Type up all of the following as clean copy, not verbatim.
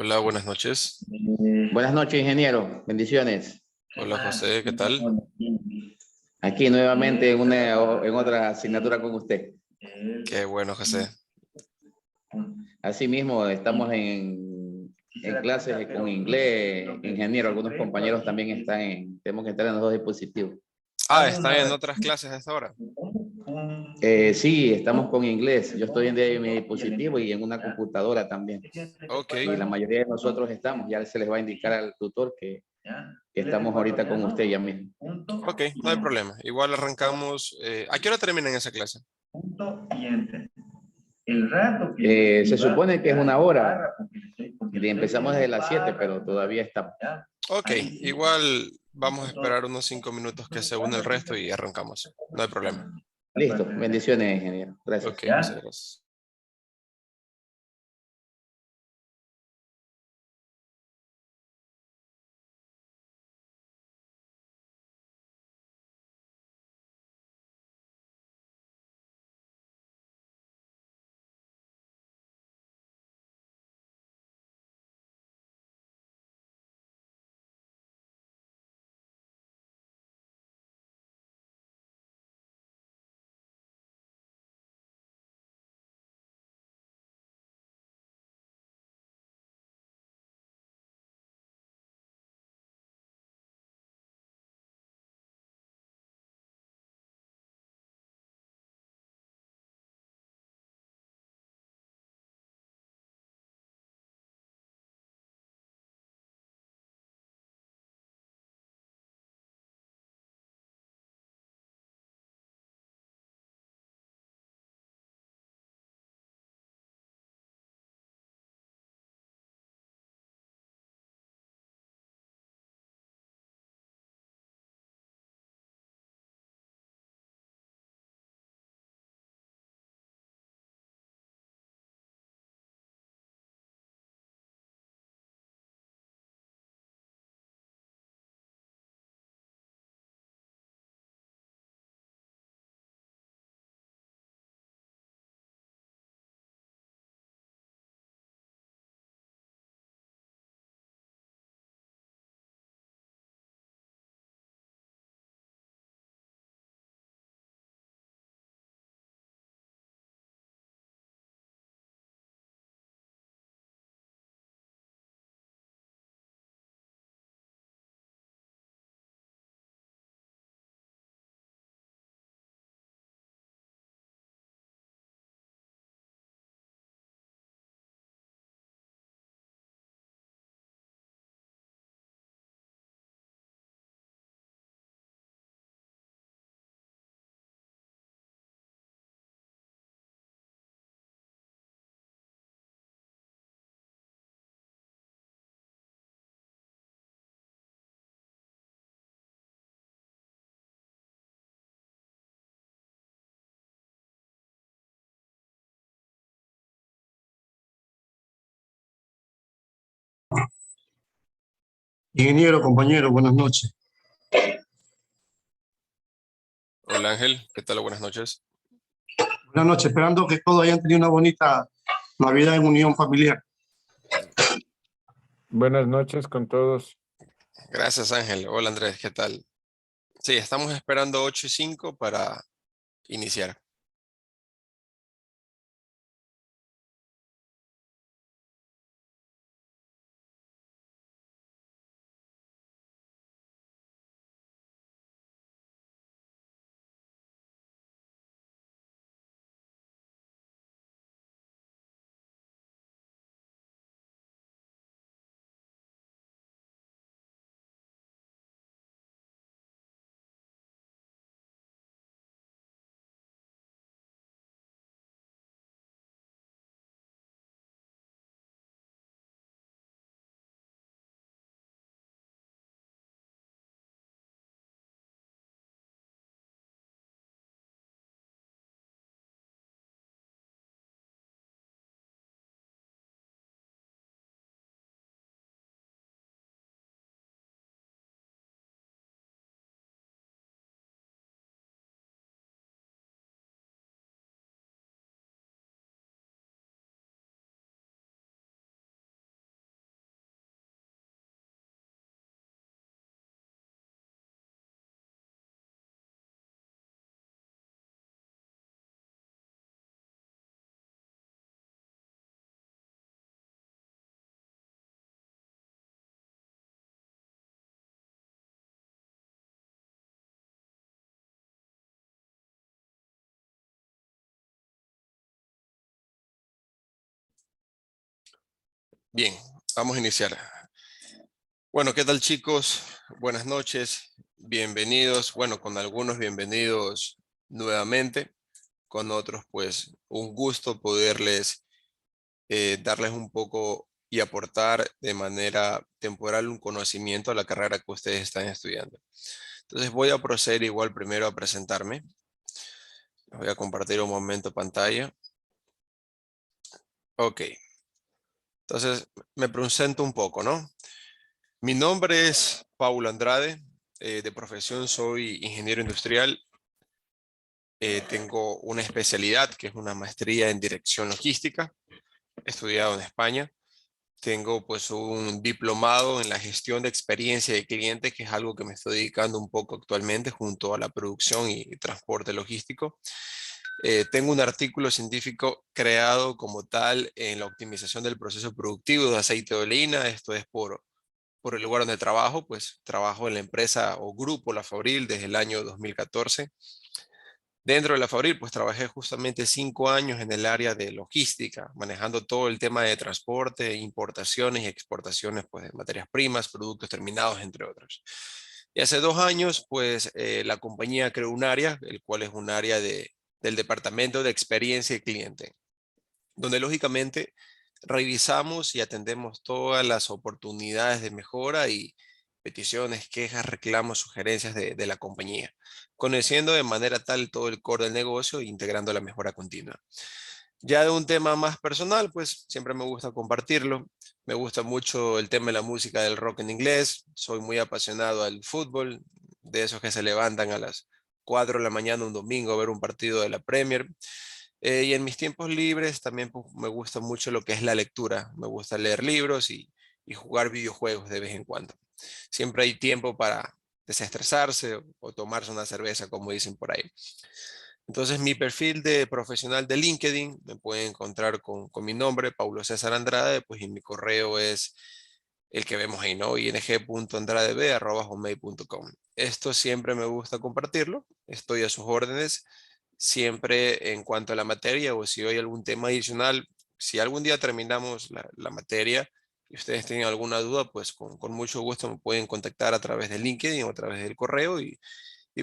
Hola, buenas noches. Buenas noches, ingeniero. Bendiciones. Hola, José, ¿qué tal? Aquí nuevamente en otra asignatura con usted. Qué bueno, José. Asimismo, estamos en clases con inglés, ingeniero. Algunos compañeros también tenemos que estar en los dos dispositivos. ¿Están en otras clases a esta hora? Sí, estamos con inglés. Yo estoy en mi dispositivo y en una computadora también. Ok, Y la mayoría de nosotros estamos. Ya se les va a indicar al tutor que estamos ahorita con usted ya mismo. ok, no hay problema. Igual arrancamos. ¿A qué hora terminan esa clase? Se supone que es una hora. Y empezamos desde las 7, pero todavía estamos. Ok, igual vamos a esperar unos 5 minutos que se une el resto y arrancamos. No hay problema. Listo. Bendiciones, ingeniero. Gracias. Ok, José, gracias. Ingeniero, compañero, buenas noches. Hola, Ángel, ¿qué tal? Buenas noches. Buenas noches, esperando que todos hayan tenido una bonita Navidad en unión familiar. Buenas noches con todos. Gracias, Ángel. Hola, Andrés, ¿qué tal? Sí, estamos esperando 8:05 para iniciar. Bien, vamos a iniciar. Bueno, ¿qué tal, chicos? Buenas noches, bienvenidos. Bueno, con algunos bienvenidos nuevamente, con otros pues un gusto poderles darles un poco y aportar de manera temporal un conocimiento a la carrera que ustedes están estudiando. Entonces voy a proceder igual primero a presentarme. Voy a compartir un momento pantalla. Ok, entonces me presento un poco, ¿no? Mi nombre es Paulo Andrade, de profesión soy ingeniero industrial. Tengo una especialidad que es una maestría en dirección logística, he estudiado en España. Tengo pues un diplomado en la gestión de experiencia de cliente, que es algo que me estoy dedicando un poco actualmente junto a la producción y transporte logístico. Tengo un artículo científico creado como tal en la optimización del proceso productivo de aceite de oleína. Esto es por el lugar donde trabajo, pues trabajo en la empresa o grupo La Fabril desde el año 2014. Dentro de La Fabril, pues trabajé justamente 5 años en el área de logística, manejando todo el tema de transporte, importaciones y exportaciones pues, de materias primas, productos terminados, entre otros. Y hace 2 años, pues la compañía creó un área, el cual es un área del departamento de experiencia y cliente, donde lógicamente revisamos y atendemos todas las oportunidades de mejora y peticiones, quejas, reclamos, sugerencias de la compañía, conociendo de manera tal todo el core del negocio e integrando la mejora continua. Ya de un tema más personal, pues siempre me gusta compartirlo. Me gusta mucho el tema de la música del rock en inglés. Soy muy apasionado al fútbol, de esos que se levantan a las 4 de la mañana un domingo a ver un partido de la Premier. Y en mis tiempos libres también pues, me gusta mucho lo que es la lectura. Me gusta leer libros y jugar videojuegos de vez en cuando. Siempre hay tiempo para desestresarse o tomarse una cerveza, como dicen por ahí. Entonces, mi perfil de profesional de LinkedIn, me pueden encontrar con mi nombre, Paulo César Andrade, pues y mi correo es el que vemos ahí, ¿no? ing.andradeb@hotmail.com. Esto siempre me gusta compartirlo, estoy a sus órdenes, siempre en cuanto a la materia o si hay algún tema adicional, si algún día terminamos la materia y ustedes tienen alguna duda, pues con mucho gusto me pueden contactar a través de LinkedIn o a través del correo y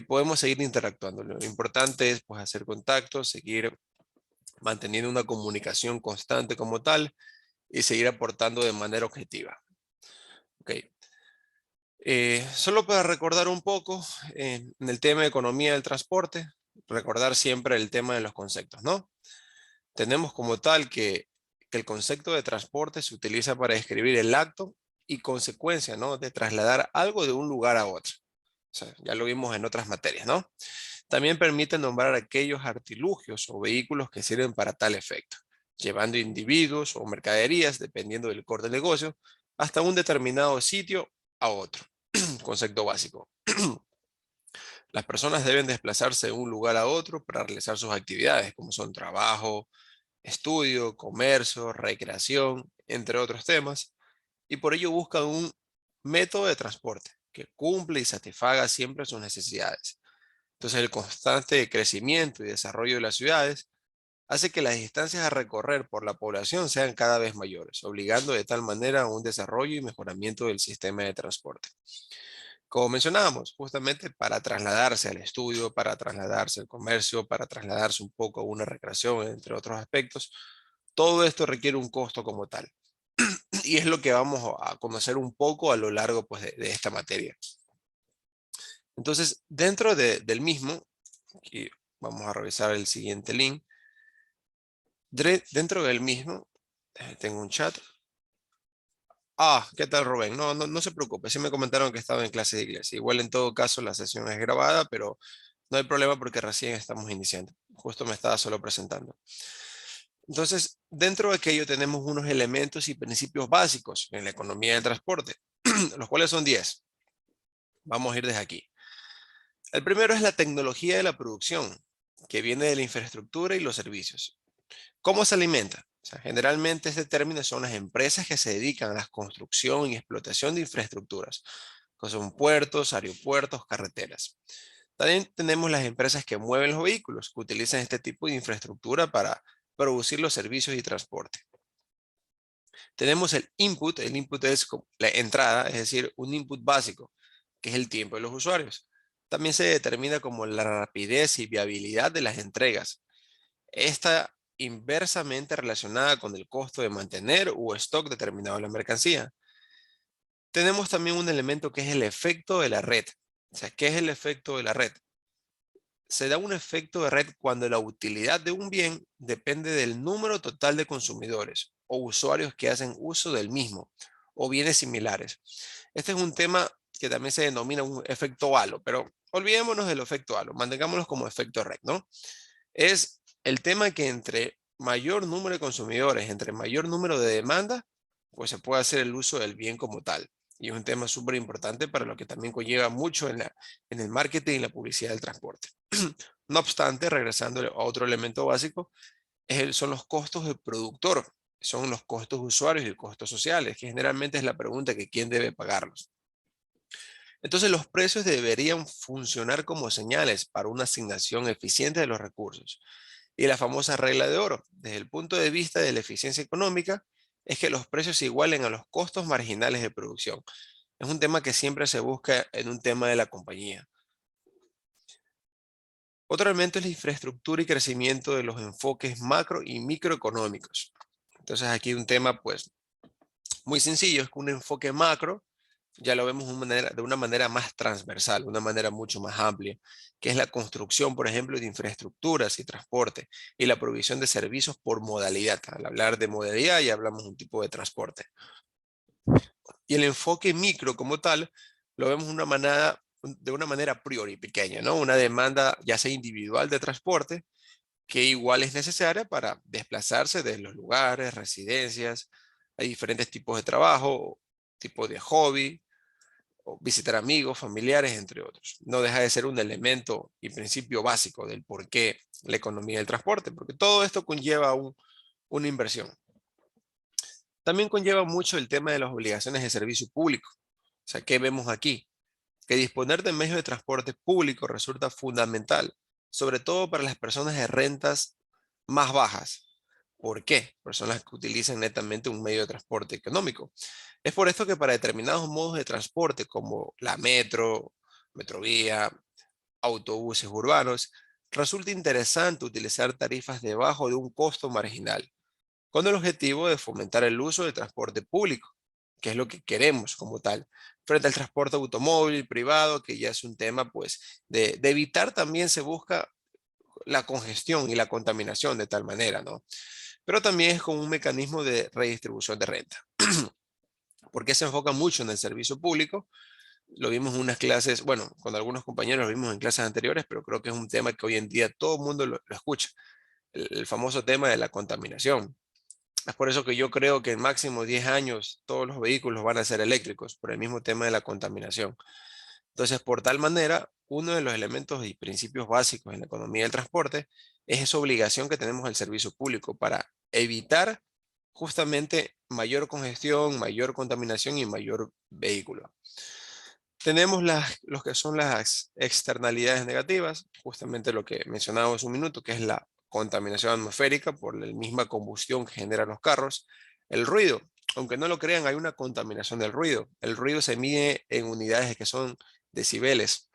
podemos seguir interactuando. Lo importante es pues hacer contactos, seguir manteniendo una comunicación constante como tal y seguir aportando de manera objetiva. Ok. Solo para recordar un poco en el tema de economía del transporte, recordar siempre el tema de los conceptos, ¿no? Tenemos como tal que el concepto de transporte se utiliza para describir el acto y consecuencia, ¿no? De trasladar algo de un lugar a otro. O sea, ya lo vimos en otras materias, ¿no? También permite nombrar aquellos artilugios o vehículos que sirven para tal efecto, llevando individuos o mercaderías, dependiendo del core del negocio, hasta un determinado sitio a otro. Concepto básico. Las personas deben desplazarse de un lugar a otro para realizar sus actividades, como son trabajo, estudio, comercio, recreación, entre otros temas, y por ello buscan un método de transporte que cumple y satisfaga siempre sus necesidades. Entonces, el constante crecimiento y desarrollo de las ciudades hace que las distancias a recorrer por la población sean cada vez mayores, obligando de tal manera a un desarrollo y mejoramiento del sistema de transporte. Como mencionábamos, justamente para trasladarse al estudio, para trasladarse al comercio, para trasladarse un poco a una recreación, entre otros aspectos, todo esto requiere un costo como tal. Y es lo que vamos a conocer un poco a lo largo pues, de esta materia. Entonces, dentro del mismo, aquí vamos a revisar el siguiente link. Dentro del mismo, tengo un chat. ¿Qué tal, Rubén? No se preocupe, sí me comentaron que estaba en clase de inglés. Igual en todo caso la sesión es grabada, pero no hay problema porque recién estamos iniciando. Justo me estaba solo presentando. Entonces, dentro de aquello tenemos unos elementos y principios básicos en la economía del transporte, los cuales son 10. Vamos a ir desde aquí. El primero es la tecnología de la producción, que viene de la infraestructura y los servicios. ¿Cómo se alimenta? O sea, generalmente este término son las empresas que se dedican a la construcción y explotación de infraestructuras, que son puertos, aeropuertos, carreteras. También tenemos las empresas que mueven los vehículos, que utilizan este tipo de infraestructura para producir los servicios y transporte. Tenemos el input es como la entrada, es decir, un input básico, que es el tiempo de los usuarios. También se determina como la rapidez y viabilidad de las entregas. Está inversamente relacionada con el costo de mantener o stock determinado de la mercancía. Tenemos también un elemento que es el efecto de la red. O sea, ¿qué es el efecto de la red? Se da un efecto de red cuando la utilidad de un bien depende del número total de consumidores o usuarios que hacen uso del mismo o bienes similares. Este es un tema que también se denomina un efecto halo, pero olvidémonos del efecto halo, mantengámoslo como efecto red, ¿no? Es el tema que entre mayor número de consumidores, entre mayor número de demanda, pues se puede hacer el uso del bien como tal. Y es un tema súper importante para lo que también conlleva mucho en el marketing y la publicidad del transporte. No obstante, regresando a otro elemento básico, son los costos del productor, son los costos usuarios y costos sociales, que generalmente es la pregunta que quién debe pagarlos. Entonces los precios deberían funcionar como señales para una asignación eficiente de los recursos. Y la famosa regla de oro, desde el punto de vista de la eficiencia económica, es que los precios se igualen a los costos marginales de producción. Es un tema que siempre se busca en un tema de la compañía. Otro elemento es la infraestructura y crecimiento de los enfoques macro y microeconómicos. Entonces aquí un tema pues muy sencillo, es que un enfoque macro ya lo vemos de una manera más transversal, una manera mucho más amplia, que es la construcción, por ejemplo, de infraestructuras y transporte y la provisión de servicios por modalidad. Al hablar de modalidad ya hablamos de un tipo de transporte. Y el enfoque micro como tal lo vemos de una manera a priori pequeña, ¿no? Una demanda ya sea individual de transporte que igual es necesaria para desplazarse de los lugares, residencias, hay diferentes tipos de trabajo, tipos de hobby, o visitar amigos, familiares, entre otros. No deja de ser un elemento y principio básico del por qué la economía del transporte, porque todo esto conlleva una inversión. También conlleva mucho el tema de las obligaciones de servicio público. O sea, ¿qué vemos aquí? Que disponer de medios de transporte público resulta fundamental, sobre todo para las personas de rentas más bajas. ¿Por qué? Personas que utilizan netamente un medio de transporte económico. Es por esto que para determinados modos de transporte como la metro, metrovía, autobuses urbanos, resulta interesante utilizar tarifas debajo de un costo marginal, con el objetivo de fomentar el uso del transporte público, que es lo que queremos como tal, frente al transporte automóvil privado, que ya es un tema pues de evitar también se busca la congestión y la contaminación de tal manera, ¿no? Pero también es como un mecanismo de redistribución de renta. ¿Por qué se enfoca mucho en el servicio público? Lo vimos en unas clases, bueno, con algunos compañeros lo vimos en clases anteriores, pero creo que es un tema que hoy en día todo el mundo lo escucha. El famoso tema de la contaminación. Es por eso que yo creo que en máximo 10 años todos los vehículos van a ser eléctricos, por el mismo tema de la contaminación. Entonces, por tal manera, uno de los elementos y principios básicos en la economía del transporte es esa obligación que tenemos al servicio público para evitar justamente mayor congestión, mayor contaminación y mayor vehículo. Tenemos los que son las externalidades negativas, justamente lo que mencionaba hace un minuto, que es la contaminación atmosférica por la misma combustión que generan los carros. El ruido, aunque no lo crean, hay una contaminación del ruido. El ruido se mide en unidades que son decibeles.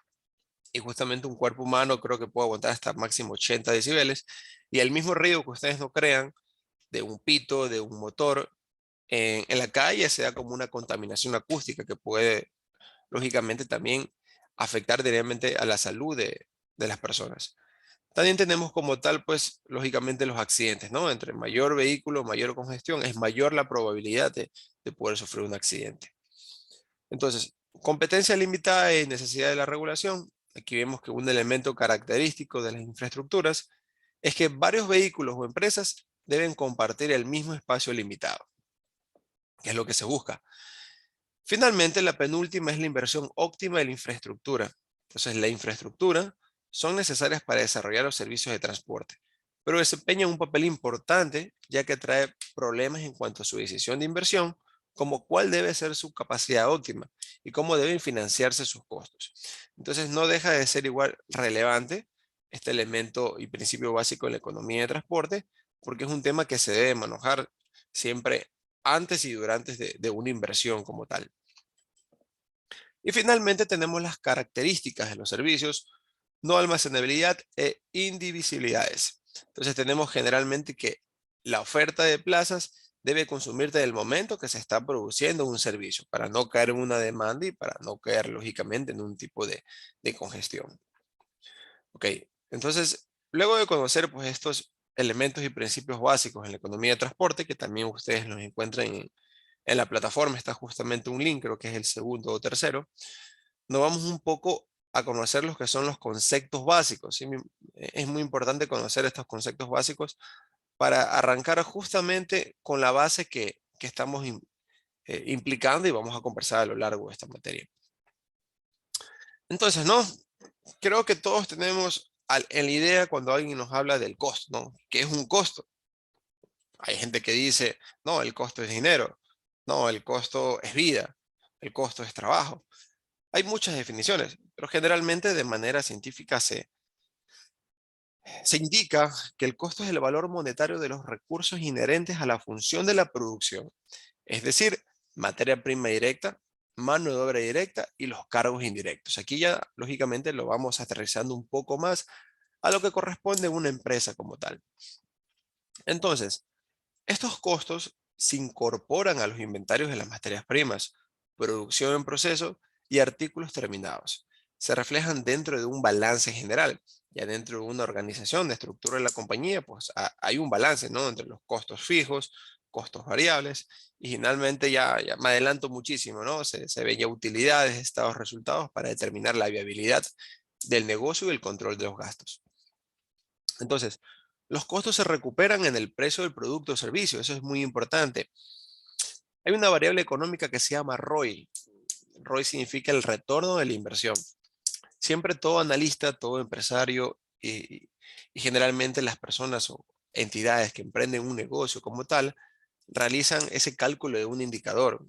Y justamente un cuerpo humano creo que puede aguantar hasta máximo 80 decibeles. Y el mismo ruido que ustedes no crean, de un pito, de un motor, en la calle se da como una contaminación acústica que puede lógicamente también afectar directamente a la salud de las personas. También tenemos como tal, pues, lógicamente los accidentes, ¿no? Entre mayor vehículo, mayor congestión, es mayor la probabilidad de poder sufrir un accidente. Entonces, competencia limitada y necesidad de la regulación. Aquí vemos que un elemento característico de las infraestructuras es que varios vehículos o empresas deben compartir el mismo espacio limitado, que es lo que se busca. Finalmente, la penúltima es la inversión óptima de la infraestructura. Entonces, la infraestructura son necesarias para desarrollar los servicios de transporte, pero desempeñan un papel importante ya que trae problemas en cuanto a su decisión de inversión, como cuál debe ser su capacidad óptima y cómo deben financiarse sus costos. Entonces, no deja de ser igual relevante este elemento y principio básico en la economía de transporte, porque es un tema que se debe manejar siempre antes y durante de una inversión como tal. Y finalmente tenemos las características de los servicios, no almacenabilidad e indivisibilidades. Entonces tenemos generalmente que la oferta de plazas debe consumirse en el momento que se está produciendo un servicio para no caer en una demanda y para no caer lógicamente en un tipo de congestión. Ok, entonces luego de conocer pues estos elementos y principios básicos en la economía de transporte, que también ustedes los encuentran en la plataforma, está justamente un link, creo que es el segundo o tercero, nos vamos un poco a conocer los que son los conceptos básicos. ¿Sí? Es muy importante conocer estos conceptos básicos para arrancar justamente con la base que estamos implicando y vamos a conversar a lo largo de esta materia. Entonces, ¿no? Creo que todos tenemos en la idea cuando alguien nos habla del costo, ¿no? ¿Qué es un costo? Hay gente que dice, no, el costo es dinero, no, el costo es vida, el costo es trabajo. Hay muchas definiciones, pero generalmente de manera científica se indica que el costo es el valor monetario de los recursos inherentes a la función de la producción, es decir, materia prima directa, mano de obra directa y los cargos indirectos. Aquí ya, lógicamente, lo vamos aterrizando un poco más a lo que corresponde a una empresa como tal. Entonces, estos costos se incorporan a los inventarios de las materias primas, producción en proceso y artículos terminados. Se reflejan dentro de un balance general. Ya dentro de una organización de estructura de la compañía, pues hay un balance, ¿no? Entre los costos fijos, costos variables, y finalmente ya me adelanto muchísimo, ¿no? Se ven ya utilidades, estados, resultados para determinar la viabilidad del negocio y el control de los gastos. Entonces, los costos se recuperan en el precio del producto o servicio, eso es muy importante. Hay una variable económica que se llama ROI. ROI significa el retorno de la inversión. Siempre todo analista, todo empresario y generalmente las personas o entidades que emprenden un negocio como tal, realizan ese cálculo de un indicador.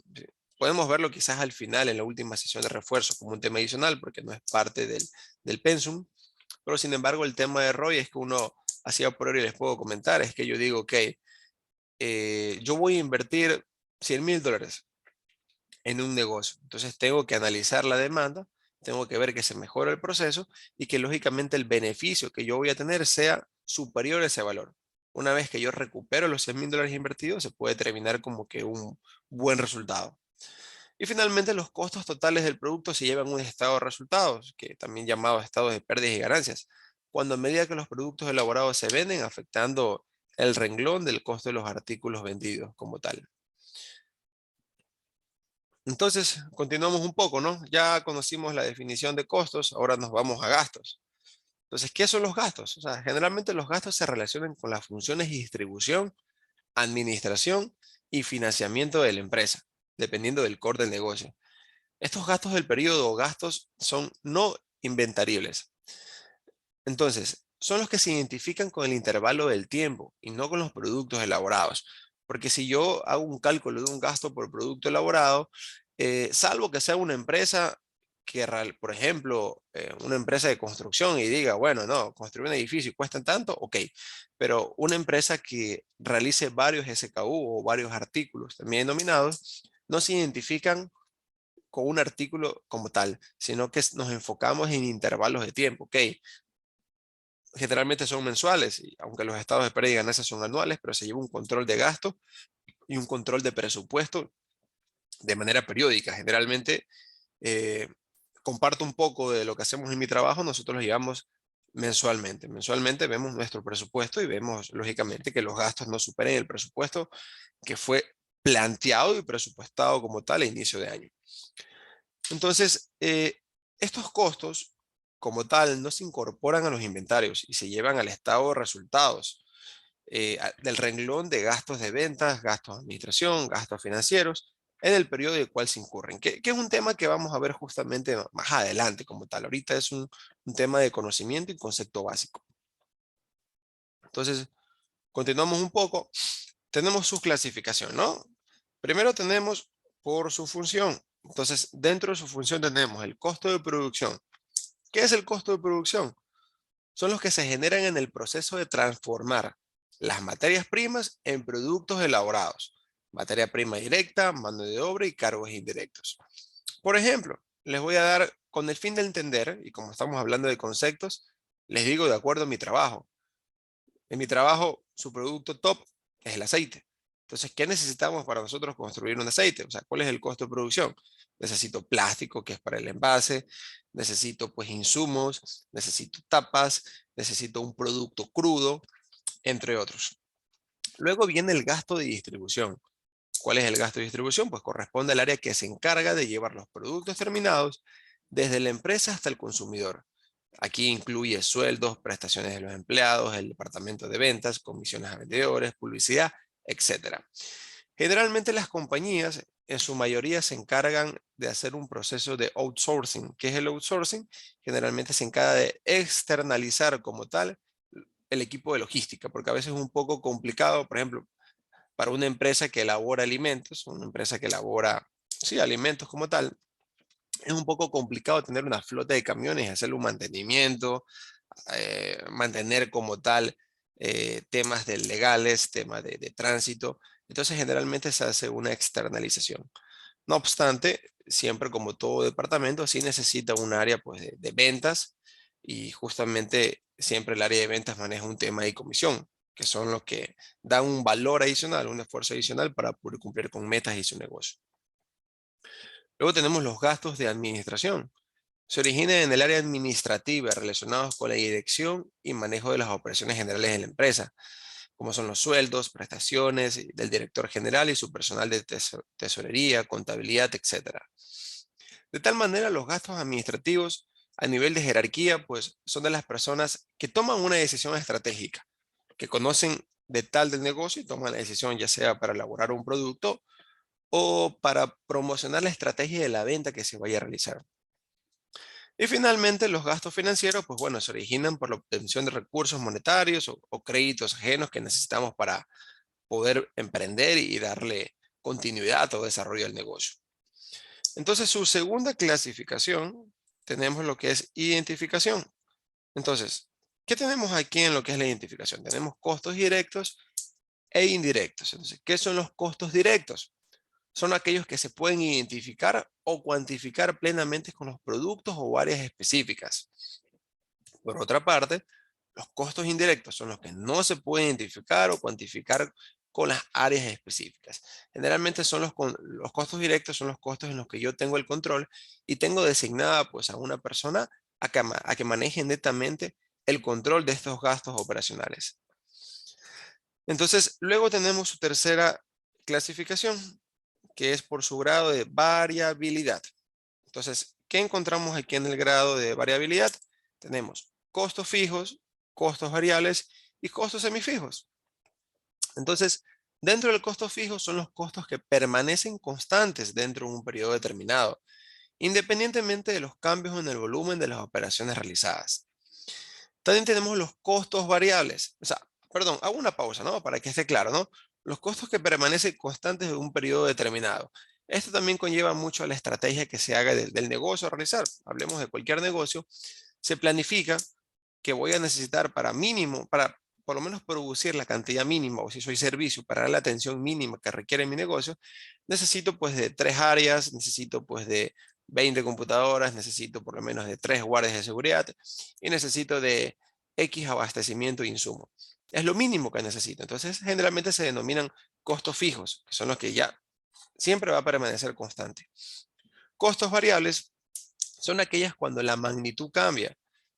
Podemos verlo quizás al final en la última sesión de refuerzo como un tema adicional porque no es parte del pensum, pero sin embargo el tema de ROI es que uno, así a priori les puedo comentar, es que yo digo, ok, yo voy a invertir $100,000 en un negocio. Entonces tengo que analizar la demanda, tengo que ver que se mejora el proceso y que lógicamente el beneficio que yo voy a tener sea superior a ese valor. Una vez que yo recupero los $100,000 invertidos, se puede terminar como que un buen resultado. Y finalmente los costos totales del producto se llevan a un estado de resultados, que también llamado estado de pérdidas y ganancias, cuando a medida que los productos elaborados se venden, afectando el renglón del costo de los artículos vendidos como tal. Entonces, continuamos un poco, ¿no? Ya conocimos la definición de costos, ahora nos vamos a gastos. Entonces, ¿qué son los gastos? O sea, generalmente los gastos se relacionan con las funciones y distribución, administración y financiamiento de la empresa, dependiendo del core del negocio. Estos gastos del periodo o gastos son no inventaribles. Entonces, son los que se identifican con el intervalo del tiempo y no con los productos elaborados. Porque si yo hago un cálculo de un gasto por producto elaborado, salvo que sea una empresa que, por ejemplo, una empresa de construcción y diga, bueno, no, construir un edificio cuesta tanto, ok. Pero una empresa que realice varios SKU o varios artículos también denominados, no se identifican con un artículo como tal, sino que nos enfocamos en intervalos de tiempo. Ok, generalmente son mensuales, y aunque los estados de pérdida y ganancias son anuales, pero se lleva un control de gasto y un control de presupuesto de manera periódica. Generalmente, comparto un poco de lo que hacemos en mi trabajo, nosotros lo llevamos mensualmente. Mensualmente vemos nuestro presupuesto y vemos, lógicamente, que los gastos no superen el presupuesto que fue planteado y presupuestado como tal a inicio de año. Entonces, estos costos como tal no se incorporan a los inventarios y se llevan al estado de resultados del renglón de gastos de ventas, gastos de administración, gastos financieros en el periodo del cual se incurren, que es un tema que vamos a ver justamente más adelante como tal. Ahorita es un tema de conocimiento y concepto básico. Entonces, continuamos un poco. Tenemos su clasificación, ¿no? Primero tenemos por su función. Entonces, dentro de su función tenemos el costo de producción. ¿Qué es el costo de producción? Son los que se generan en el proceso de transformar las materias primas en productos elaborados, Materia prima directa, mano de obra y cargos indirectos. Por ejemplo, les voy a dar, con el fin de entender, y como estamos hablando de conceptos, les digo de acuerdo a mi trabajo. En mi trabajo, su producto top es el aceite. Entonces, ¿qué necesitamos para nosotros construir un aceite? O sea, ¿cuál es el costo de producción? Necesito plástico, que es para el envase, necesito pues insumos, necesito tapas, necesito un producto crudo, entre otros. Luego viene el gasto de distribución. ¿Cuál es el gasto de distribución? Pues corresponde al área que se encarga de llevar los productos terminados desde la empresa hasta el consumidor. Aquí incluye sueldos, prestaciones de los empleados, el departamento de ventas, comisiones a vendedores, publicidad, etc. Generalmente las compañías en su mayoría se encargan de hacer un proceso de outsourcing. ¿Qué es el outsourcing? Generalmente se encarga de externalizar como tal el equipo de logística, porque a veces es un poco complicado, por ejemplo, para una empresa que elabora alimentos, una empresa que elabora, sí, alimentos como tal, es un poco complicado tener una flota de camiones y hacerle un mantenimiento, mantener como tal temas de legales, temas de tránsito. Entonces, generalmente se hace una externalización. No obstante, siempre como todo departamento, sí necesita un área pues, de ventas y justamente siempre el área de ventas maneja un tema de comisión, que son los que dan un valor adicional, un esfuerzo adicional para poder cumplir con metas y su negocio. Luego tenemos los gastos de administración. Se originan en el área administrativa relacionados con la dirección y manejo de las operaciones generales de la empresa, como son los sueldos, prestaciones del director general y su personal de tesorería, contabilidad, etc. De tal manera, los gastos administrativos a nivel de jerarquía, pues son de las personas que toman una decisión estratégica, que conocen de tal del negocio y toman la decisión ya sea para elaborar un producto o para promocionar la estrategia de la venta que se vaya a realizar. Y finalmente, los gastos financieros, pues bueno, se originan por la obtención de recursos monetarios o créditos ajenos que necesitamos para poder emprender y darle continuidad o desarrollo al negocio. Entonces, su segunda clasificación, tenemos lo que es identificación. Entonces, ¿qué tenemos aquí en lo que es la identificación? Tenemos costos directos e indirectos. Entonces, ¿qué son los costos directos? Son aquellos que se pueden identificar o cuantificar plenamente con los productos o áreas específicas. Por otra parte, los costos indirectos son los que no se pueden identificar o cuantificar con las áreas específicas. Generalmente son los costos directos son los costos en los que yo tengo el control y tengo designada pues a una persona a que maneje netamente el control de estos gastos operacionales. Entonces, luego tenemos su tercera clasificación, que es por su grado de variabilidad. Entonces, ¿qué encontramos aquí en el grado de variabilidad? Tenemos costos fijos, costos variables y costos semifijos. Entonces, dentro del costo fijo son los costos que permanecen constantes dentro de un periodo determinado, independientemente de los cambios en el volumen de las operaciones realizadas. También tenemos los costos variables. O sea, perdón, hago una pausa, ¿no? Para que esté claro, ¿no? Los costos que permanecen constantes en un periodo determinado. Esto también conlleva mucho a la estrategia que se haga del negocio a realizar. Hablemos de cualquier negocio. Se planifica que voy a necesitar para mínimo, para por lo menos producir la cantidad mínima, o si soy servicio, para dar la atención mínima que requiere mi negocio, necesito pues de 3 áreas, necesito pues de 20 computadoras, necesito por lo menos de 3 guardias de seguridad y necesito de X abastecimiento de insumo. Es lo mínimo que necesito. Entonces, generalmente se denominan costos fijos, que son los que ya siempre va a permanecer constante. Costos variables son aquellas cuando la magnitud cambia,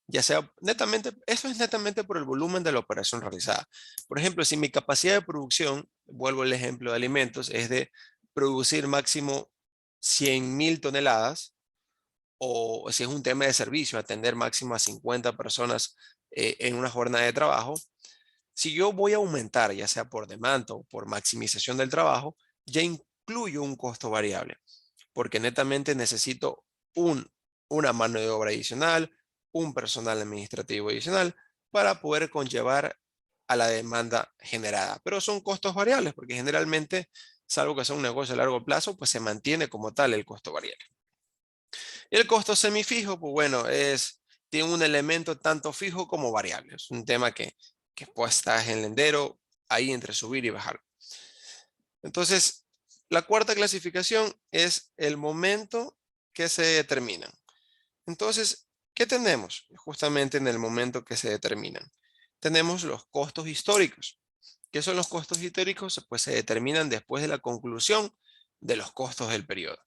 ya sea netamente, eso es netamente por el volumen de la operación realizada. Por ejemplo, si mi capacidad de producción, vuelvo al ejemplo de alimentos, es de producir máximo 100.000 toneladas, o si es un tema de servicio, atender máximo a 50 personas en una jornada de trabajo, si yo voy a aumentar, ya sea por demanda o por maximización del trabajo, ya incluyo un costo variable, porque netamente necesito una mano de obra adicional, un personal administrativo adicional para poder conllevar a la demanda generada. Pero son costos variables, porque generalmente, salvo que sea un negocio a largo plazo, pues se mantiene como tal el costo variable. Y el costo semifijo, pues bueno, tiene un elemento tanto fijo como variable. Es un tema que pues está en el lendero, ahí entre subir y bajar. Entonces, la cuarta clasificación es el momento que se determinan. Entonces, ¿qué tenemos? Justamente en el momento que se determinan. Tenemos los costos históricos. ¿Qué son los costos históricos? Pues se determinan después de la conclusión de los costos del periodo.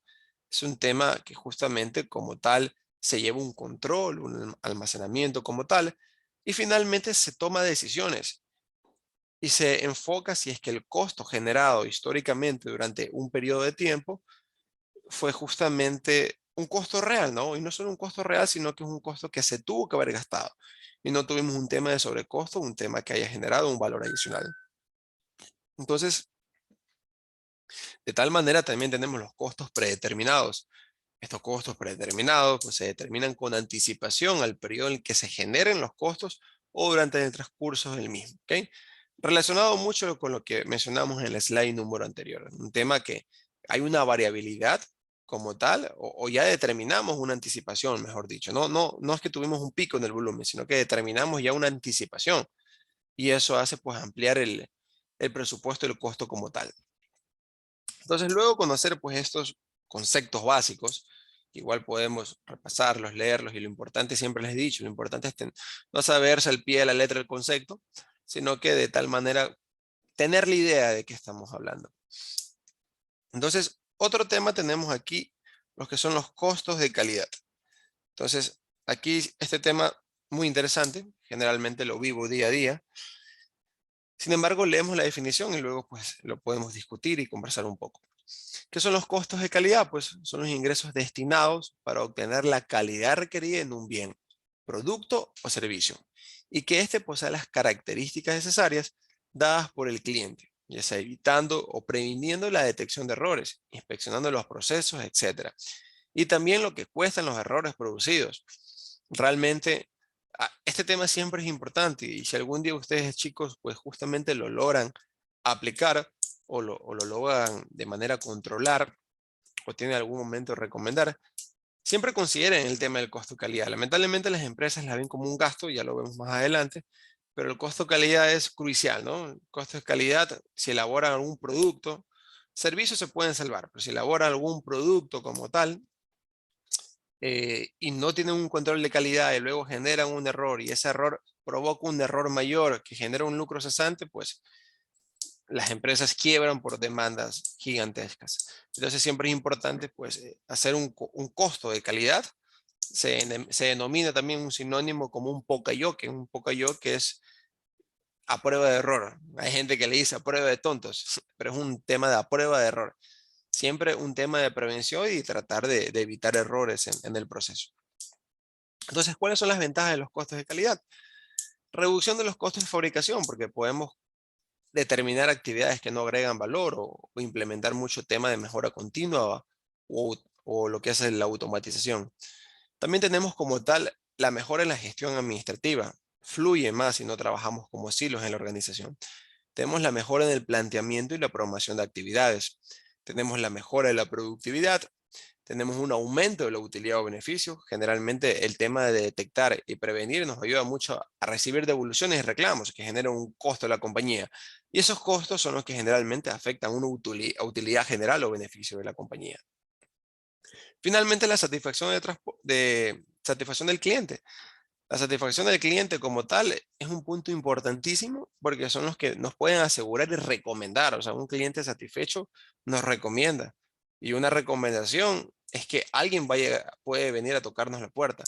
Es un tema que justamente como tal se lleva un control, un almacenamiento como tal, y finalmente se toma decisiones y se enfoca si es que el costo generado históricamente durante un periodo de tiempo fue justamente un costo real, ¿no? Y no solo un costo real, sino que es un costo que se tuvo que haber gastado. Y no tuvimos un tema de sobrecosto, un tema que haya generado un valor adicional. Entonces, de tal manera también tenemos los costos predeterminados. Estos costos predeterminados pues, se determinan con anticipación al periodo en el que se generen los costos o durante el transcurso del mismo. ¿Okay? Relacionado mucho con lo que mencionamos en el slide número anterior. Un tema que hay una variabilidad como tal, o ya determinamos una anticipación, mejor dicho. No es que tuvimos un pico en el volumen, sino que determinamos ya una anticipación. Y eso hace pues ampliar el presupuesto y el costo como tal. Entonces, luego de conocer pues estos conceptos básicos, igual podemos repasarlos, leerlos, y lo importante, siempre les he dicho, lo importante es no saberse al pie de la letra el concepto, sino que de tal manera tener la idea de qué estamos hablando. Entonces, otro tema tenemos aquí, los que son los costos de calidad. Entonces, aquí este tema muy interesante, generalmente lo vivo día a día. Sin embargo, leemos la definición y luego pues lo podemos discutir y conversar un poco. ¿Qué son los costos de calidad? Pues son los ingresos destinados para obtener la calidad requerida en un bien, producto o servicio, y que éste posea las características necesarias dadas por el cliente, ya sea evitando o previniendo la detección de errores, inspeccionando los procesos, etc. Y también lo que cuestan los errores producidos. Realmente, este tema siempre es importante, y si algún día ustedes, chicos, pues justamente lo logran aplicar, o lo logran de manera controlar, o tienen algún momento de recomendar, siempre consideren el tema del costo calidad. Lamentablemente las empresas la ven como un gasto, ya lo vemos más adelante, pero el costo calidad es crucial, ¿no? El costo de calidad, si elaboran algún producto, servicios se pueden salvar, pero si elaboran algún producto como tal, y no tienen un control de calidad y luego generan un error, y ese error provoca un error mayor que genera un lucro cesante, pues las empresas quiebran por demandas gigantescas. Entonces siempre es importante pues hacer un costo de calidad. Se denomina también un sinónimo como un poca-yo, que es a prueba de error. Hay gente que le dice a prueba de tontos, pero es un tema de a prueba de error. Siempre un tema de prevención y tratar de evitar errores en el proceso. Entonces, ¿cuáles son las ventajas de los costos de calidad? Reducción de los costos de fabricación, porque podemos determinar actividades que no agregan valor, o implementar mucho tema de mejora continua, o lo que hace la automatización. También tenemos como tal la mejora en la gestión administrativa. Fluye más si no trabajamos como silos en la organización. Tenemos la mejora en el planteamiento y la programación de actividades. Tenemos la mejora de la productividad. Tenemos un aumento de la utilidad o beneficio. Generalmente el tema de detectar y prevenir nos ayuda mucho a recibir devoluciones y reclamos que generan un costo a la compañía. Y esos costos son los que generalmente afectan una utilidad general o beneficio de la compañía. Finalmente, la satisfacción satisfacción del cliente. La satisfacción del cliente como tal es un punto importantísimo, porque son los que nos pueden asegurar y recomendar. O sea, un cliente satisfecho nos recomienda. Y una recomendación es que alguien puede venir a tocarnos la puerta.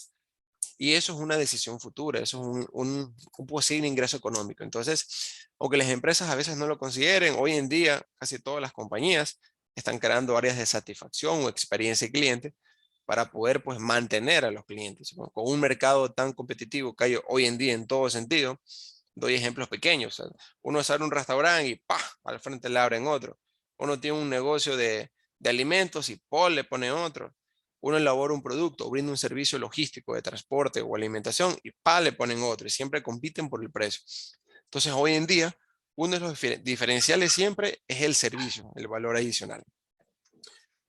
Y eso es una decisión futura, eso es un posible ingreso económico. Entonces, aunque las empresas a veces no lo consideren, hoy en día casi todas las compañías están creando áreas de satisfacción o experiencia de cliente para poder pues mantener a los clientes. Con un mercado tan competitivo que hay hoy en día en todo sentido, doy ejemplos pequeños. O sea, uno sale a un restaurante y ¡pah! Al frente le abren otro. Uno tiene un negocio de alimentos y ¡pum! Le pone otro. Uno elabora un producto o brinda un servicio logístico de transporte o alimentación y ¡pah! Le ponen otro. Y siempre compiten por el precio. Entonces hoy en día, uno de los diferenciales siempre es el servicio, el valor adicional.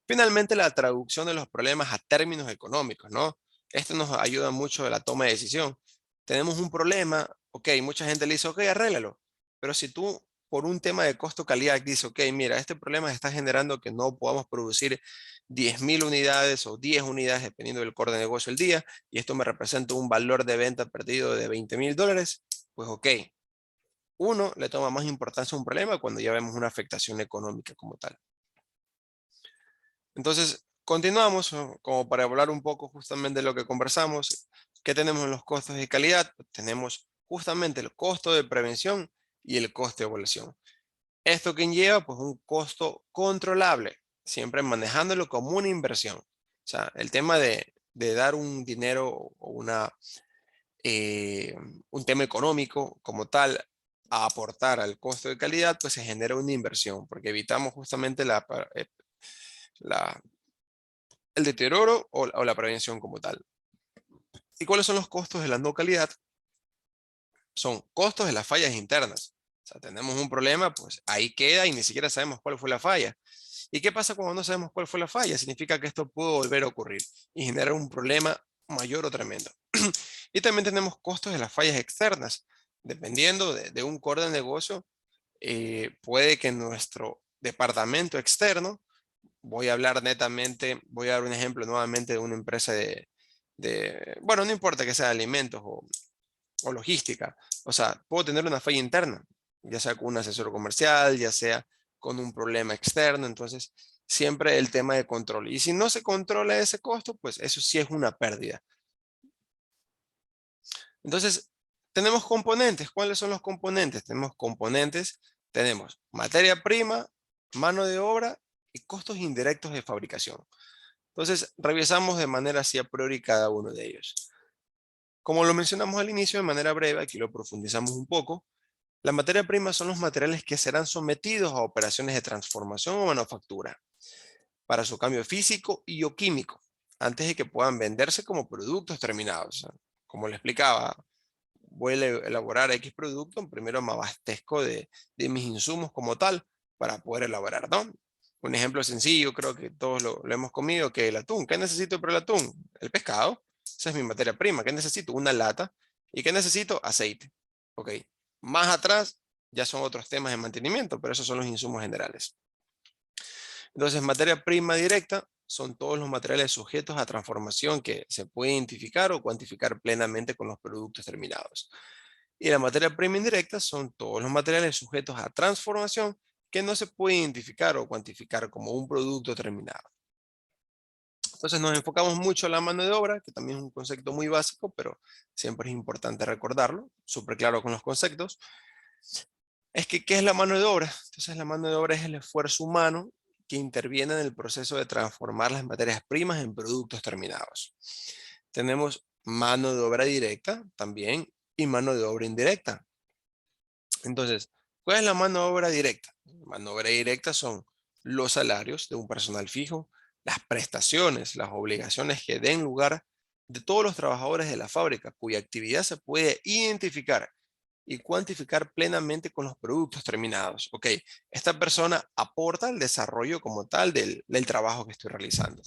Finalmente, la traducción de los problemas a términos económicos, ¿no? Esto nos ayuda mucho en la toma de decisión. Tenemos un problema, ok, mucha gente le dice, ok, arréglalo. Pero si tú por un tema de costo-calidad, dice, ok, mira, este problema está generando que no podamos producir 10.000 unidades o 10 unidades, dependiendo del core de negocio el día, y esto me representa un valor de venta perdido de $20.000, pues ok. Uno le toma más importancia a un problema cuando ya vemos una afectación económica como tal. Entonces, continuamos, ¿no? Como para hablar un poco justamente de lo que conversamos. ¿Qué tenemos en los costos de calidad? Pues tenemos justamente el costo de prevención y el costo de evaluación. Esto conlleva pues un costo controlable, siempre manejándolo como una inversión. O sea, el tema de dar un dinero o un tema económico como tal a aportar al costo de calidad, pues se genera una inversión, porque evitamos justamente el deterioro o la prevención como tal. ¿Y cuáles son los costos de la no calidad? Son costos de las fallas internas. O sea, tenemos un problema, pues ahí queda y ni siquiera sabemos cuál fue la falla. ¿Y qué pasa cuando no sabemos cuál fue la falla? Significa que esto puede volver a ocurrir y generar un problema mayor o tremendo. Y también tenemos costos de las fallas externas. Dependiendo de un core de negocio, puede que nuestro departamento externo, voy a hablar netamente, voy a dar un ejemplo nuevamente de una empresa bueno, no importa que sea de alimentos o logística. O sea, puedo tener una falla interna, ya sea con un asesor comercial, ya sea con un problema externo. Entonces, siempre el tema de control. Y si no se controla ese costo, pues eso sí es una pérdida. Entonces, tenemos componentes. ¿Cuáles son los componentes? Tenemos componentes, tenemos materia prima, mano de obra y costos indirectos de fabricación. Entonces, revisamos de manera así a priori cada uno de ellos. Como lo mencionamos al inicio de manera breve, aquí lo profundizamos un poco. La materia prima son los materiales que serán sometidos a operaciones de transformación o manufactura para su cambio físico y o químico, antes de que puedan venderse como productos terminados. Como le explicaba, voy a elaborar X producto, primero me abastezco de mis insumos como tal para poder elaborar, ¿no? Un ejemplo sencillo, creo que todos lo hemos comido, que el atún. ¿Qué necesito para el atún? El pescado. Esa es mi materia prima. ¿Qué necesito? Una lata. ¿Y qué necesito? Aceite. Ok. Más atrás ya son otros temas de mantenimiento, pero esos son los insumos generales. Entonces, materia prima directa son todos los materiales sujetos a transformación que se puede identificar o cuantificar plenamente con los productos terminados. Y la materia prima indirecta son todos los materiales sujetos a transformación que no se puede identificar o cuantificar como un producto terminado. Entonces nos enfocamos mucho en la mano de obra, que también es un concepto muy básico, pero siempre es importante recordarlo, súper claro con los conceptos. Es que, ¿qué es la mano de obra? Entonces la mano de obra es el esfuerzo humano que interviene en el proceso de transformar las materias primas en productos terminados. Tenemos mano de obra directa también y mano de obra indirecta. Entonces, ¿cuál es la mano de obra directa? La mano de obra directa son los salarios de un personal fijo, las prestaciones, las obligaciones que den lugar de todos los trabajadores de la fábrica cuya actividad se puede identificar y cuantificar plenamente con los productos terminados. Ok, esta persona aporta al desarrollo como tal del trabajo que estoy realizando.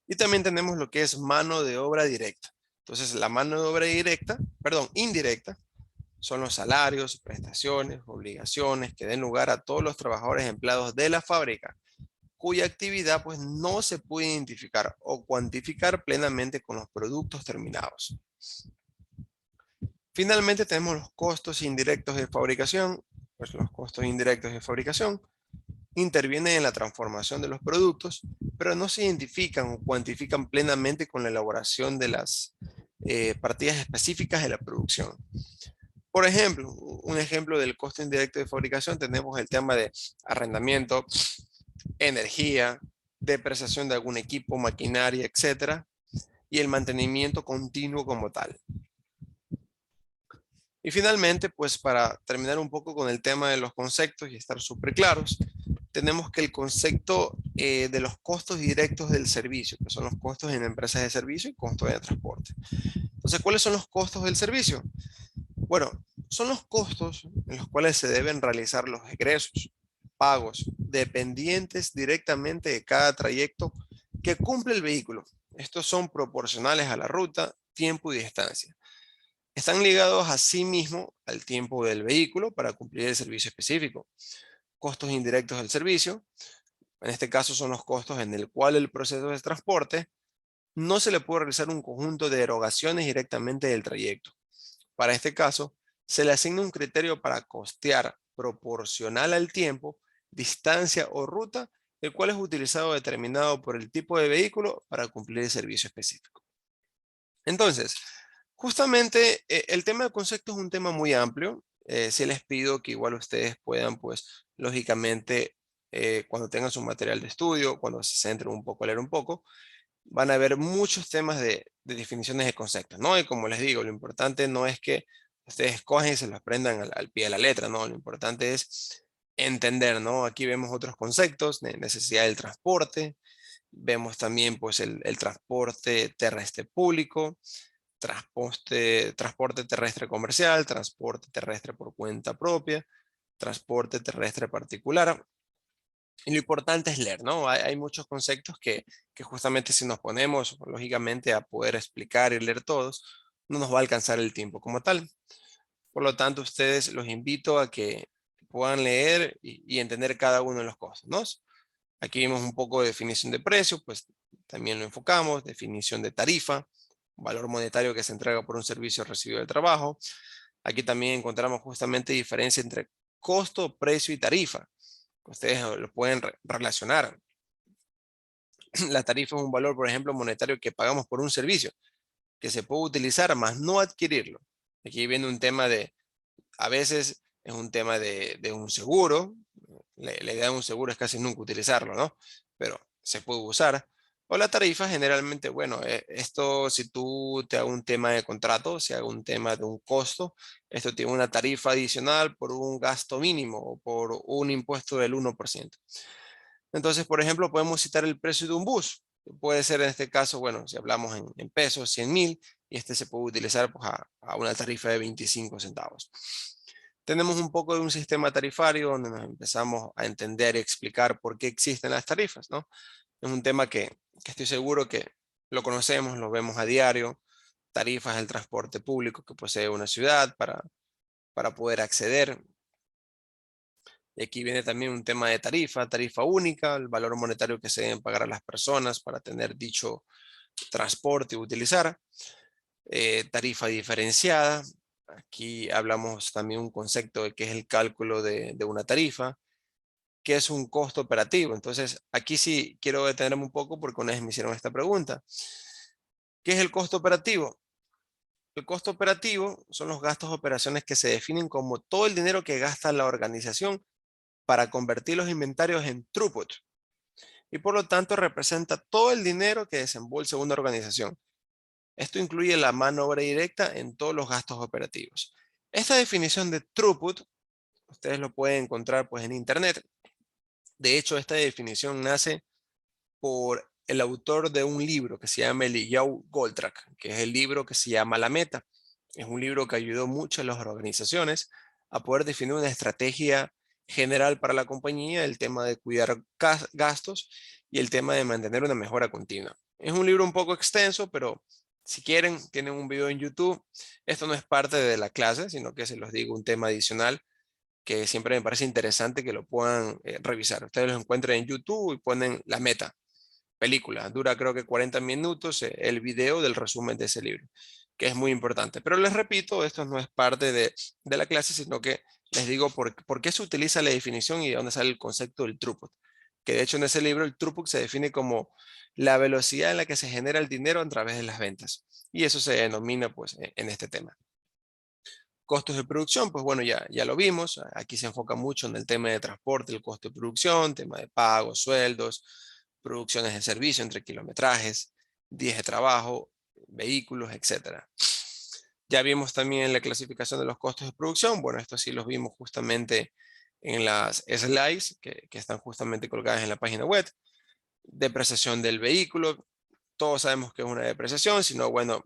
Y también tenemos lo que es mano de obra directa. Entonces, la mano de obra indirecta, son los salarios, prestaciones, obligaciones que den lugar a todos los trabajadores empleados de la fábrica, cuya actividad pues no se puede identificar o cuantificar plenamente con los productos terminados. Finalmente tenemos los costos indirectos de fabricación. Pues los costos indirectos de fabricación intervienen en la transformación de los productos, pero no se identifican o cuantifican plenamente con la elaboración de las partidas específicas de la producción. Por ejemplo, un ejemplo del costo indirecto de fabricación, tenemos el tema de arrendamiento, energía, depreciación de algún equipo, maquinaria, etcétera, y el mantenimiento continuo como tal. Y finalmente, pues para terminar un poco con el tema de los conceptos y estar súper claros, tenemos que el concepto de los costos directos del servicio, que son los costos en empresas de servicio y costos de transporte. Entonces, ¿cuáles son los costos del servicio? Bueno, son los costos en los cuales se deben realizar los egresos, pagos, dependientes directamente de cada trayecto que cumple el vehículo. Estos son proporcionales a la ruta, tiempo y distancia. están ligados a sí mismo al tiempo del vehículo para cumplir el servicio específico. Costos indirectos del servicio, en este caso son los costos en el cual el proceso de transporte no se le puede realizar un conjunto de erogaciones directamente del trayecto. Para este caso, se le asigna un criterio para costear proporcional al tiempo, distancia o ruta, el cual es utilizado determinado por el tipo de vehículo para cumplir el servicio específico. Entonces, justamente el tema del concepto es un tema muy amplio. Sí les pido que igual ustedes puedan, pues, lógicamente, cuando tengan su material de estudio, cuando se centren un poco a leer un poco, van a haber muchos temas de definiciones de conceptos, ¿no? Y como les digo, lo importante no es que ustedes cogen y se los aprendan al pie de la letra, ¿no? Lo importante es entender, ¿no? Aquí vemos otros conceptos de necesidad del transporte, vemos también, pues, el transporte terrestre público, transporte terrestre comercial, transporte terrestre por cuenta propia, transporte terrestre particular. Y lo importante es leer, ¿no? Hay muchos conceptos que justamente si nos ponemos, lógicamente, a poder explicar y leer todos, no nos va a alcanzar el tiempo como tal. Por lo tanto, ustedes los invito a que puedan leer y entender cada uno de los costos, ¿no? Aquí vimos un poco de definición de precio, pues también lo enfocamos, definición de tarifa, valor monetario que se entrega por un servicio recibido del trabajo. Aquí también encontramos justamente diferencia entre costo, precio y tarifa. Ustedes lo pueden relacionar. La tarifa es un valor, por ejemplo, monetario que pagamos por un servicio que se puede utilizar, más no adquirirlo. Aquí viene un tema a veces es un tema de un seguro. La idea de un seguro es casi nunca utilizarlo, ¿no? Pero se puede usar. O la tarifa generalmente, bueno, esto si tú te hago un tema de contrato, si hago un tema de un costo, esto tiene una tarifa adicional por un gasto mínimo o por un impuesto del 1%. Entonces, por ejemplo, podemos citar el precio de un bus. Puede ser en este caso, bueno, si hablamos en pesos, 100,000, y este se puede utilizar, pues, a una tarifa de 25 centavos. Tenemos un poco de un sistema tarifario donde nos empezamos a entender y explicar por qué existen las tarifas, ¿no? Es un tema que estoy seguro que lo conocemos, lo vemos a diario. Tarifas del transporte público que posee una ciudad para poder acceder. Y aquí viene también un tema de tarifa única, el valor monetario que se deben pagar a las personas para tener dicho transporte y utilizar. Tarifa diferenciada. Aquí hablamos también un concepto de qué es el cálculo de una tarifa, qué es un costo operativo. Entonces, aquí sí quiero detenerme un poco porque una vez me hicieron esta pregunta. ¿Qué es el costo operativo? El costo operativo son los gastos de operaciones que se definen como todo el dinero que gasta la organización para convertir los inventarios en throughput. Y por lo tanto representa todo el dinero que desembolsa una organización. Esto incluye la mano de obra directa en todos los gastos operativos. Esta definición de throughput, ustedes lo pueden encontrar, pues, en internet. De hecho, esta definición nace por el autor de un libro que se llama Eliyahu Goldratt, que es el libro que se llama La Meta. Es un libro que ayudó mucho a las organizaciones a poder definir una estrategia general para la compañía, el tema de cuidar gastos y el tema de mantener una mejora continua. Es un libro un poco extenso, pero si quieren, tienen un video en YouTube. Esto no es parte de la clase, sino que se los digo un tema adicional que siempre me parece interesante que lo puedan revisar. Ustedes lo encuentran en YouTube y ponen La Meta, película. Dura creo que 40 minutos el video del resumen de ese libro, que es muy importante. Pero les repito, esto no es parte de la clase, sino que les digo por qué se utiliza la definición y de dónde sale el concepto del throughput. Que de hecho en ese libro el throughput se define como la velocidad en la que se genera el dinero a través de las ventas. Y eso se denomina, pues, en este tema. Costos de producción, pues bueno, ya lo vimos. Aquí se enfoca mucho en el tema de transporte, el costo de producción, tema de pagos, sueldos, producciones de servicio entre kilometrajes, días de trabajo, vehículos, etc. Ya vimos también la clasificación de los costos de producción. Bueno, esto sí los vimos justamente en las slides que están justamente colgadas en la página web. Depreciación del vehículo. Todos sabemos que es una depreciación, sino bueno,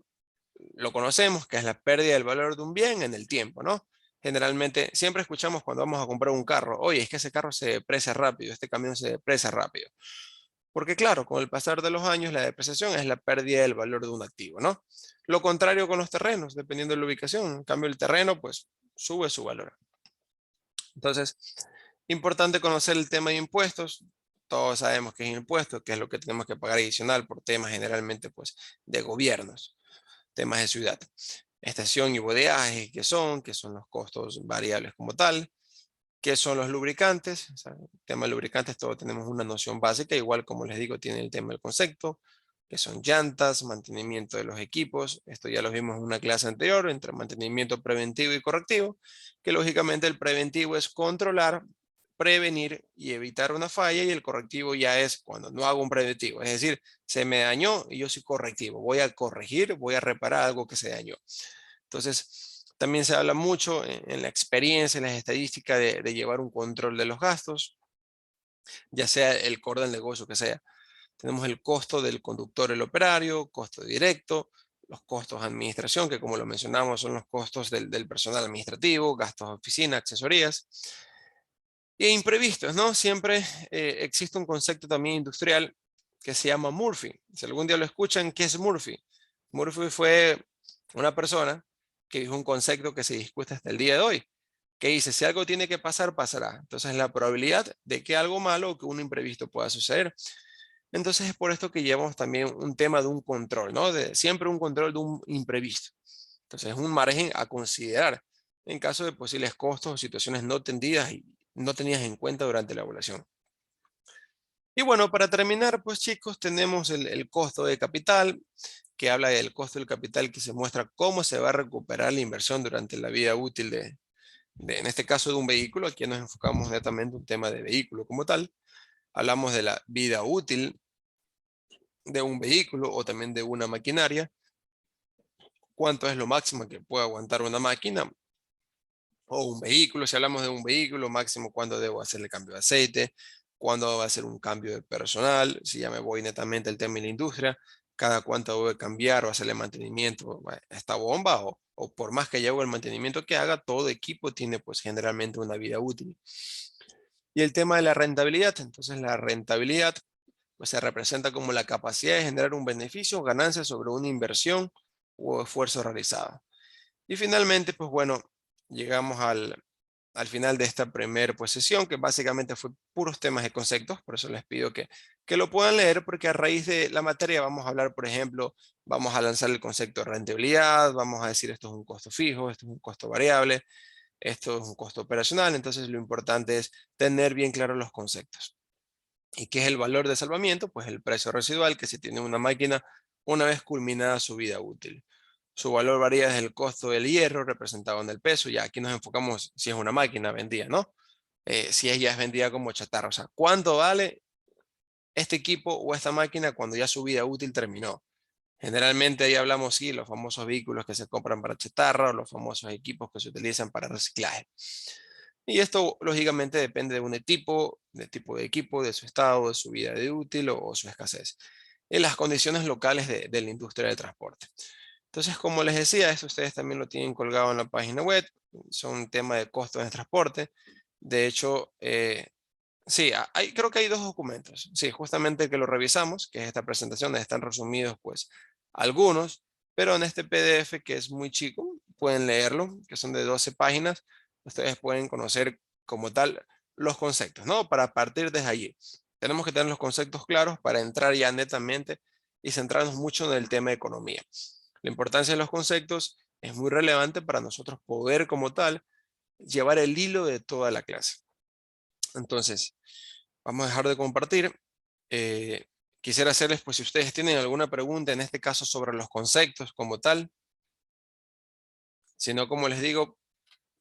lo conocemos, que es la pérdida del valor de un bien en el tiempo, ¿no? Generalmente, siempre escuchamos cuando vamos a comprar un carro, oye, es que ese carro se deprecia rápido, este camión se deprecia rápido. Porque claro, con el pasar de los años, la depreciación es la pérdida del valor de un activo, ¿no? Lo contrario con los terrenos, dependiendo de la ubicación. En cambio, el terreno, pues, sube su valor. Entonces, importante conocer el tema de impuestos. Todos sabemos qué es impuesto, qué es lo que tenemos que pagar adicional por temas generalmente, pues, de gobiernos, temas de ciudad. Estación y bodeaje, ¿qué son los costos variables como tal? ¿Qué son los lubricantes? O sea, el tema de lubricantes, todos tenemos una noción básica, igual como les digo, tiene el tema del concepto, que son llantas, mantenimiento de los equipos. Esto ya lo vimos en una clase anterior, entre mantenimiento preventivo y correctivo, que lógicamente el preventivo es controlar, prevenir y evitar una falla, y el correctivo ya es cuando no hago un preventivo. Es decir, se me dañó y yo soy correctivo. Voy a corregir, voy a reparar algo que se dañó. Entonces, también se habla mucho en la experiencia, en las estadísticas de llevar un control de los gastos, ya sea el core del negocio que sea. Tenemos el costo del conductor, el operario, costo directo, los costos de administración, que como lo mencionamos son los costos del personal administrativo, gastos de oficina, accesorías. Y imprevistos, ¿no? Siempre existe un concepto también industrial que se llama Murphy. Si algún día lo escuchan, ¿qué es Murphy? Murphy fue una persona que dijo un concepto que se discute hasta el día de hoy, que dice, si algo tiene que pasar, pasará. Entonces, la probabilidad de que algo malo o que un imprevisto pueda suceder. Entonces, es por esto que llevamos también un tema de un control, ¿no? De siempre un control de un imprevisto. Entonces, es un margen a considerar en caso de posibles costos o situaciones no tendidas y no tenidas en cuenta durante la evaluación. Y bueno, para terminar, pues chicos, tenemos el costo de capital, que habla del costo del capital, que se muestra cómo se va a recuperar la inversión durante la vida útil en este caso, de un vehículo. Aquí nos enfocamos netamente en un tema de vehículo como tal. Hablamos de la vida útil de un vehículo o también de una maquinaria. ¿Cuánto es lo máximo que puede aguantar una máquina o un vehículo? Si hablamos de un vehículo, máximo cuándo debo hacer el cambio de aceite, cuándo va a hacer un cambio de personal, si ya me voy netamente al tema de la industria, cada cuánto debo cambiar o hacerle mantenimiento a esta bomba, o por más que lleve el mantenimiento que haga, todo equipo tiene pues generalmente una vida útil. Y el tema de la rentabilidad, entonces la rentabilidad pues se representa como la capacidad de generar un beneficio o ganancia sobre una inversión o esfuerzo realizado. Y finalmente, pues bueno, llegamos al final de esta primera pues, sesión, que básicamente fue puros temas de conceptos. Por eso les pido que lo puedan leer, porque a raíz de la materia vamos a hablar, por ejemplo, vamos a lanzar el concepto de rentabilidad, vamos a decir esto es un costo fijo, esto es un costo variable, esto es un costo operacional. Entonces lo importante es tener bien claros los conceptos. ¿Y qué es el valor de salvamiento? Pues el precio residual que se tiene una máquina una vez culminada su vida útil. Su valor varía desde el costo del hierro representado en el peso. Ya aquí nos enfocamos si es una máquina vendida, ¿no? Si ella es vendida como chatarra. O sea, ¿cuánto vale este equipo o esta máquina cuando ya su vida útil terminó? Generalmente ahí hablamos, sí, los famosos vehículos que se compran para chatarra o los famosos equipos que se utilizan para reciclaje. Y esto lógicamente depende de tipo de equipo, de su estado, de su vida de útil o su escasez. En las condiciones locales de la industria del transporte. Entonces, como les decía, esto ustedes también lo tienen colgado en la página web. Son un tema de costos de transporte. De hecho, sí, creo que hay dos documentos. Sí, justamente que lo revisamos, que es esta presentación, donde están resumidos pues algunos, pero en este PDF que es muy chico, pueden leerlo, que son de 12 páginas. Ustedes pueden conocer como tal los conceptos, ¿no? Para partir desde allí. Tenemos que tener los conceptos claros para entrar ya netamente y centrarnos mucho en el tema de economía. La importancia de los conceptos es muy relevante para nosotros poder como tal llevar el hilo de toda la clase. Entonces, vamos a dejar de compartir. Quisiera hacerles, pues si ustedes tienen alguna pregunta, en este caso sobre los conceptos como tal. Si no, como les digo,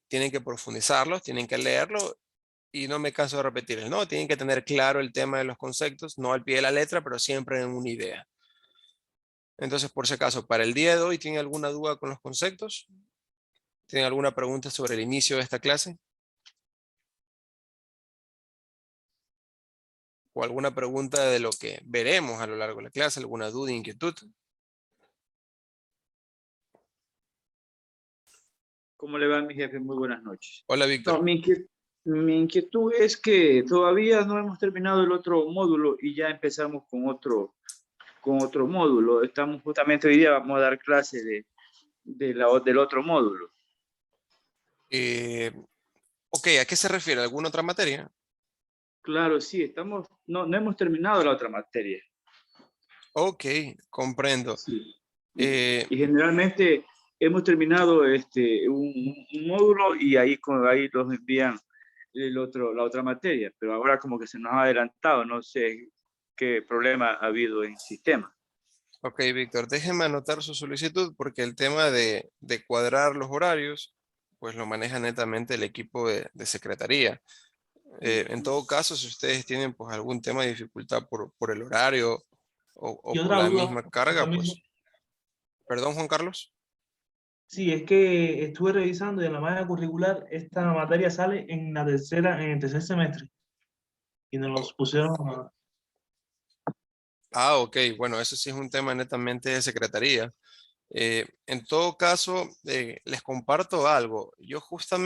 tienen que profundizarlos, tienen que leerlo y no me canso de repetirles, ¿no? Tienen que tener claro el tema de los conceptos, no al pie de la letra, pero siempre en una idea. Entonces, por si acaso, para el día de hoy, ¿tienen alguna duda con los conceptos? ¿Tienen alguna pregunta sobre el inicio de esta clase? ¿O alguna pregunta de lo que veremos a lo largo de la clase? ¿Alguna duda, inquietud? ¿Cómo le va, mi jefe? Muy buenas noches. Hola, Víctor. No, mi inquietud es que todavía no hemos terminado el otro módulo y ya empezamos con otro con otro módulo. Estamos justamente hoy día vamos a dar clase del otro módulo. Ok, ¿a qué se refiere? ¿Alguna otra materia? Claro, sí, no hemos terminado la otra materia. Ok, comprendo. Sí. Eh, Y generalmente hemos terminado un módulo y ahí los envían la otra materia, pero ahora como que se nos ha adelantado, no sé qué problema ha habido en el sistema. ok, Víctor, déjeme anotar su solicitud porque el tema de cuadrar los horarios, pues lo maneja netamente el equipo de secretaría. En todo caso, si ustedes tienen pues algún tema de dificultad por el horario o Y por otra la duda, misma acá carga, mismo. pues, perdón, Juan Carlos. Sí, es que estuve revisando y en la malla curricular esta materia sale en en el tercer semestre y nos los pusieron Ah, ok, bueno, eso sí es un tema netamente de secretaría. En todo caso, les comparto algo. Yo justamente